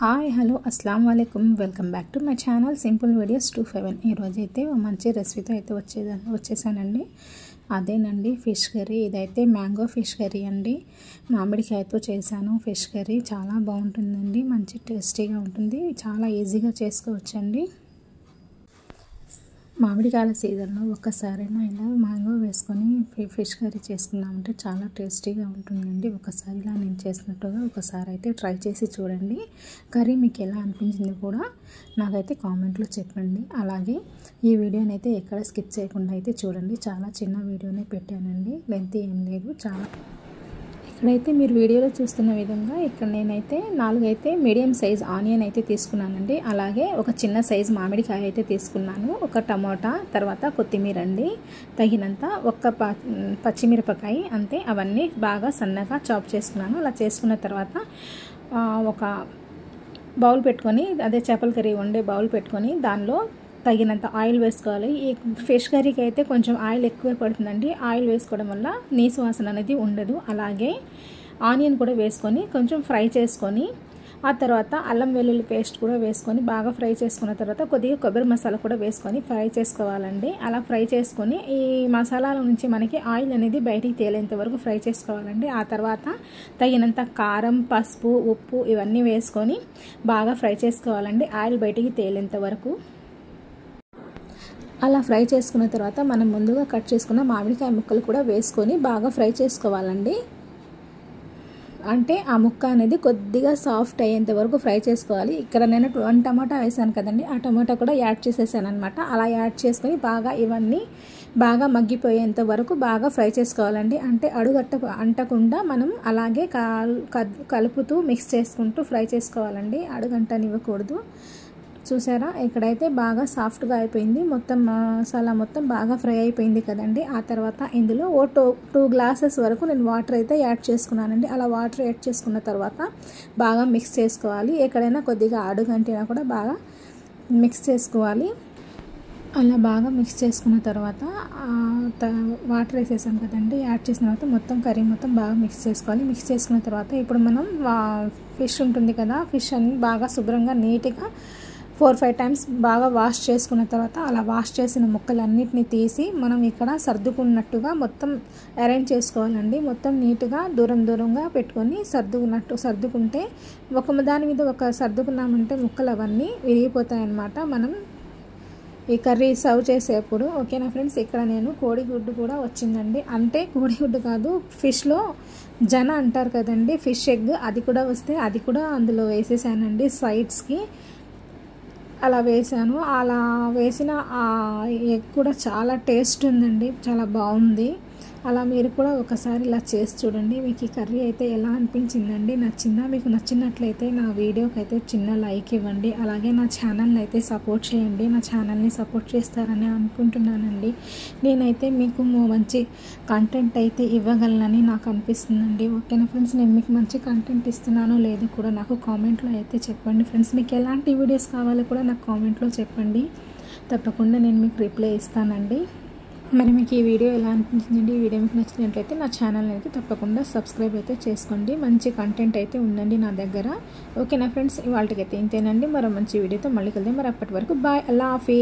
Hi hello అస్సలాము అలైకుమ్ welcome back to my channel simple videos 251. ఈరోజైతే మంచి రెసిపీతో అయితే వచ్చేసానండి. అదేనండి ఫిష్ కర్రీ. ఇదైతే మ్యాంగో ఫిష్ కర్రీ అండి. మామిడికాయతో చేశాను ఫిష్ కర్రీ. చాలా బాగుంటుందండి, మంచి టేస్టీగా ఉంటుంది, చాలా ఈజీగా చేసుకోవచ్చండి. మామిడికాయల సీజన్లో ఒక్కసారైనా ఇలా మ్యాంగో వేసుకొని ఫిష్ కర్రీ చేసుకున్నామంటే చాలా టేస్టీగా ఉంటుందండి. ఒకసారి ఇలా నేను చేసినట్టుగా ఒకసారి అయితే ట్రై చేసి చూడండి. కర్రీ మీకు ఎలా అనిపించింది కూడా నాకైతే కామెంట్లో చెప్పండి. అలాగే ఈ వీడియోని అయితే ఎక్కడ స్కిప్ చేయకుండా అయితే చూడండి. చాలా చిన్న వీడియోనే పెట్టానండి, లెంత్ ఏం లేదు. ఇక్కడైతే మీరు వీడియోలో చూస్తున్న విధంగా ఇక్కడ నేనైతే 4 అయితే మీడియం సైజ్ ఆనియన్ అయితే తీసుకున్నానండి. అలాగే ఒక చిన్న సైజ్ మామిడికాయ అయితే తీసుకున్నాను, ఒక టమోటా, తర్వాత కొత్తిమీర అండి, తగినంత ఒక్క పచ్చిమిరపకాయ అంతే. అవన్నీ బాగా సన్నగా చాప్ చేసుకున్నాను. అలా చేసుకున్న తర్వాత ఒక బౌల్ పెట్టుకొని, అదే చేపల కర్రీ వండే బౌల్ పెట్టుకొని దానిలో తగినంత ఆయిల్ వేసుకోవాలి. ఈ ఫిష్ కర్రీకి అయితే కొంచెం ఆయిల్ ఎక్కువ పడుతుందండి. ఆయిల్ వేసుకోవడం వల్ల నీసు వాసన అనేది ఉండదు. అలాగే ఆనియన్ కూడా వేసుకొని కొంచెం ఫ్రై చేసుకొని ఆ తర్వాత అల్లం వెల్లుల్లి పేస్ట్ కూడా వేసుకొని బాగా ఫ్రై చేసుకున్న తర్వాత కొద్దిగా కొబ్బరి మసాలా కూడా వేసుకొని ఫ్రై చేసుకోవాలండి. అలా ఫ్రై చేసుకొని ఈ మసాలాల నుంచి మనకి ఆయిల్ అనేది బయటికి తేలేంత వరకు ఫ్రై చేసుకోవాలండి. ఆ తర్వాత తగినంత కారం, పసుపు, ఉప్పు ఇవన్నీ వేసుకొని బాగా ఫ్రై చేసుకోవాలండి, ఆయిల్ బయటికి తేలేంత వరకు. అలా ఫ్రై చేసుకున్న తర్వాత మనం ముందుగా కట్ చేసుకున్న మామిడికాయ ముక్కలు కూడా వేసుకొని బాగా ఫ్రై చేసుకోవాలండి. అంటే ఆ ముక్క అనేది కొద్దిగా సాఫ్ట్ అయ్యేంత వరకు ఫ్రై చేసుకోవాలి. ఇక్కడ నేను 1 టమాటా వేసాను కదండి, ఆ టమాటా కూడా యాడ్ చేసేసాను అనమాట. అలా యాడ్ చేసుకొని బాగా ఇవన్నీ బాగా మగ్గిపోయేంత వరకు బాగా ఫ్రై చేసుకోవాలండి. అంటే అంటకుండా మనం అలాగే కలుపుతూ మిక్స్ చేసుకుంటూ ఫ్రై చేసుకోవాలండి, అడుగంటనివ్వకూడదు. చూసారా, ఇక్కడైతే బాగా సాఫ్ట్గా అయిపోయింది, మొత్తం మసాలా మొత్తం బాగా ఫ్రై అయిపోయింది కదండి. ఆ తర్వాత ఇందులో 2 గ్లాసెస్ వరకు నేను వాటర్ అయితే యాడ్ చేసుకున్నానండి. అలా వాటర్ యాడ్ చేసుకున్న తర్వాత బాగా మిక్స్ చేసుకోవాలి. ఎక్కడైనా కొద్దిగా అడుగంటినా కూడా బాగా మిక్స్ చేసుకోవాలి. అలా బాగా మిక్స్ చేసుకున్న తర్వాత వాటర్ వేసేసాం కదండి, యాడ్ చేసిన తర్వాత మొత్తం కర్రీ మొత్తం బాగా మిక్స్ చేసుకోవాలి. మిక్స్ చేసుకున్న తర్వాత ఇప్పుడు మనం ఫిష్ ఉంటుంది కదా, ఫిష్ అన్ని బాగా శుభ్రంగా నీట్గా 4-5 టైమ్స్ బాగా వాష్ చేసుకున్న తర్వాత అలా వాష్ చేసిన ముక్కలన్నిటిని తీసి మనం ఇక్కడ సర్దుకున్నట్టుగా మొత్తం అరేంజ్ చేసుకోవాలండి. మొత్తం నీట్గా దూరంగా పెట్టుకొని సర్దుకుంటే ఒక దాని మీద ఒక సర్దుకున్నామంటే ముక్కలు అవన్నీ విరిగిపోతాయి అన్నమాట మనం ఈ కర్రీ సర్వ్ చేసేప్పుడు. ఓకేనా ఫ్రెండ్స్, ఇక్కడ నేను కోడిగుడ్డు కూడా వచ్చిందండి. అంటే కోడిగుడ్డు కాదు, ఫిష్లో జన అంటారు కదండి, ఫిష్ ఎగ్, అది కూడా వస్తే అది కూడా అందులో వేసేసానండి సైడ్స్కి. అలా వేసాను. అలా వేసిన ఆ ఎగ్ కూడా చాలా టేస్ట్ ఉందండి, చాలా బాగుంది. అలా మీరు కూడా ఒకసారి ఇలా చేసి చూడండి. మీకు ఈ కర్రీ అయితే ఎలా అనిపించిందండి, నచ్చిందా? మీకు నచ్చినట్లయితే నా వీడియోకి అయితే చిన్న లైక్ ఇవ్వండి. అలాగే నా ఛానల్ని అయితే సపోర్ట్ చేయండి. నా ఛానల్ని సపోర్ట్ చేస్తారని అనుకుంటున్నానండి. నేనైతే మీకు మంచి కంటెంట్ అయితే ఇవ్వగలనని నాకు అనిపిస్తుందండి. ఓకేనా ఫ్రెండ్స్, నేను మీకు మంచి కంటెంట్ ఇస్తున్నానో లేదో కూడా నాకు కామెంట్లో అయితే చెప్పండి ఫ్రెండ్స్. మీకు ఎలాంటి వీడియోస్ కావాలో కూడా నాకు కామెంట్లో చెప్పండి, తప్పకుండా నేను మీకు రిప్లై ఇస్తానండి. మరి మీకు ఈ వీడియో ఎలా అనిపించిందండి? ఈ వీడియో మీకు నచ్చినట్లయితే నా ఛానల్ని అయితే తప్పకుండా సబ్స్క్రైబ్ అయితే చేసుకోండి. మంచి కంటెంట్ అయితే ఉందండి నా దగ్గర. ఓకేనా ఫ్రెండ్స్, ఇవాళకైతే ఇంతేనండి. మరో మంచి వీడియోతో మళ్ళీ కలుద్దాం. మరి అప్పటి వరకు బాయ్, అల్లా హాఫీజ్.